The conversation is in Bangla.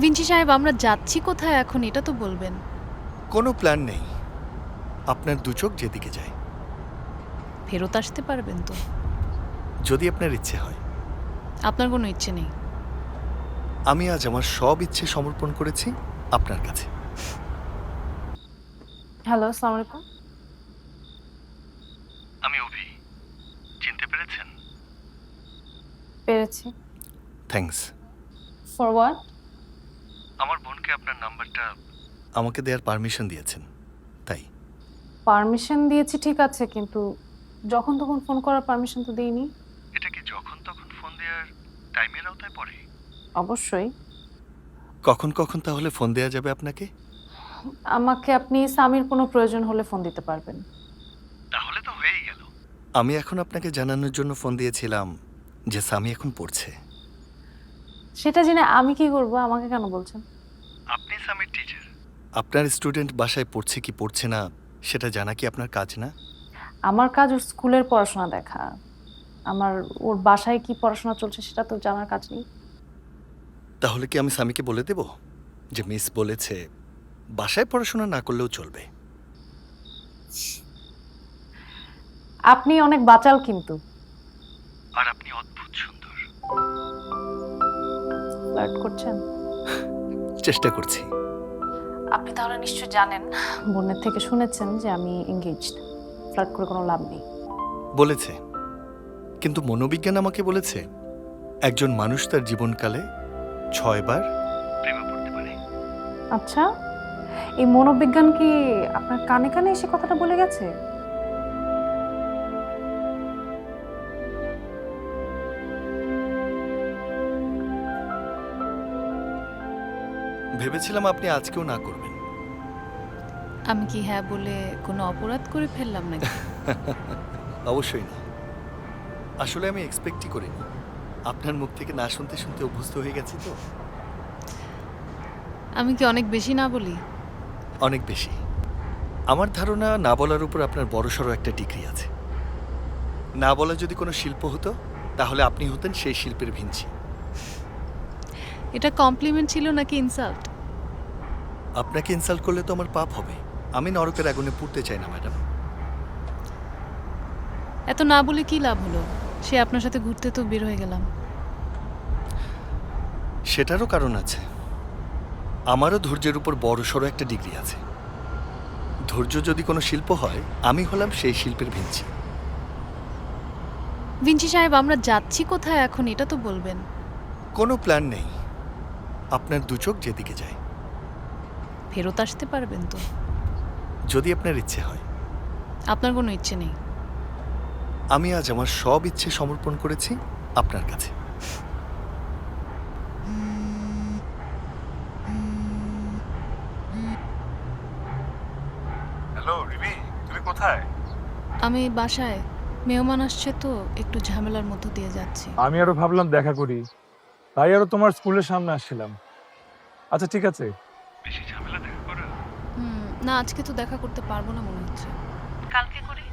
ভিঞ্চি সাহেব, আমরা যাচ্ছি কোথায় এখন এটা তো বলবেন। কোনো প্ল্যান নেই। আপনার দু চোখ যেদিকে যায়। ফেরত আসতে পারবেন তো? যদি আপনার ইচ্ছে হয়। আপনার কোনো ইচ্ছে নেই? আমি আজ আমার সব ইচ্ছে সমর্পণ করেছি আপনার কাছে। হ্যালো, আসসালামু আলাইকুম। আমি অভি, চিনতে পেরেছেন? পেরেছি। থ্যাঙ্কস। For what? আমার বোনকে আপনার নাম্বারটা আমাকে দেওয়ার পারমিশন দিয়েছেন, তাই। পারমিশন দিয়েছি ঠিক আছে, কিন্তু যখন তখন ফোন করার পারমিশন তো দেইনি। এটা কি যখন তখন ফোন দেওয়ার টাইমের আওতায় পড়ে? অবশ্যই। কখন কখন তাহলে ফোন দেওয়া যাবে আপনাকে? আমাকে আপনি স্বামীর কোনো প্রয়োজন হলে ফোন দিতে পারবেন। তাহলে তো হয়েই গেল। আমি এখন আপনাকে জানানোর জন্য ফোন দিয়েছিলাম যে স্বামী এখন পড়ছে। সেটা জেনে আমি কি করব? আমাকে কেন বলছেন? আপনি স্বামীর টিচার। আপনার স্টুডেন্ট বাসায় পড়ছে কি পড়ছে না সেটা জানা কি আপনার কাজ না? আমার কাজ ওর স্কুলের পড়াশোনা দেখা। আমার ওর বাসায় কি পড়াশোনা চলছে সেটা তো জানার কাজ নেই। তাহলে কি আমি স্বামীকে বলে দেব যে মিস বলেছে বাসায় পড়াশোনা না করলেও চলবে? আপনি অনেক বাচাল কিন্তু। আর আপনি অদ্ভুত সুন্দর। ফ্লার্ট করছেন? চেষ্টা করছি। আপনি তাহলে নিশ্চয় জানেন, বোনের থেকে শুনেছেন যে আমি এঙ্গেজড। ফ্লার্ট করে কোনো লাভ নেই। বলেছে, কিন্তু মনোবিজ্ঞান আমাকে বলেছে একজন মানুষ তার জীবনকালে 6 বার প্রেমে পড়তে পারে। আচ্ছা, এই মনোবিজ্ঞান কি আপনার কানে কানে এসে কথাটা বলে গেছে? ভেবেছিলাম আপনি আজকেও না করবেন। আমি কি হ্যাঁ বলে কোনো অপরাধ করে ফেললাম নাকি? অবশ্যই না। আসলে আমি এক্সপেক্টই করিনি। আপনার মুখ থেকে না শুনতে শুনতে অভ্যস্ত হয়ে গেছি তো। আমি কি অনেক বেশি না বলি? অনেক বেশি। আমার ধারণা না বলার উপর আপনার বড়সড় একটা ডিগ্রি আছে। না বলা যদি কোনো শিল্প হতো তাহলে আপনি হতেন সেই শিল্পের ভিঞ্চি। এটা কমপ্লিমেন্ট ছিল নাকি ইনসাল্ট? আপনাকে ইনসাল্ট করলে তো আমার পাপ হবে। আমি নরকের আগুনে পুড়তে চাই না ম্যাডাম। এত না বলে কি লাভ হলো? সে আপনার সাথে ঘুরতে তো বের হয়ে গেলাম। সেটারও কারণ আছে। আমারও ধৈর্যের উপর বড়সড় একটা ডিগ্রি আছে। ধৈর্য যদি কোনো শিল্প হয় আমি হলাম সেই শিল্পের ভিঞ্চি। ভিঞ্চি সাহেব, আমরা যাচ্ছি কোথায় এখন এটা তো বলবেন। কোনো প্ল্যান নেই। আপনার দু চোখ যেদিকে যায়। ফেরত আসতে পারবেন তো? যদি আপনার ইচ্ছে হয়। আপনার কোনো ইচ্ছে নেই? আমি আজ আমার সব ইচ্ছে সমর্পণ করেছি আপনার কাছে। হ্যালো রিমি, তুমি কোথায়? আমি বাসায়, মেহমান আসছে তো একটু ঝামেলার মধ্য দিয়ে যাচ্ছি। আমি আরো ভাবলাম দেখা করি, তাই আরো তোমার স্কুলের সামনে আসছিলাম। আচ্ছা ঠিক আছে। বেশি ঝামেলা দেখা করো। না, আজকে তো দেখা করতে পারবো না মনে হচ্ছে। কালকে করি।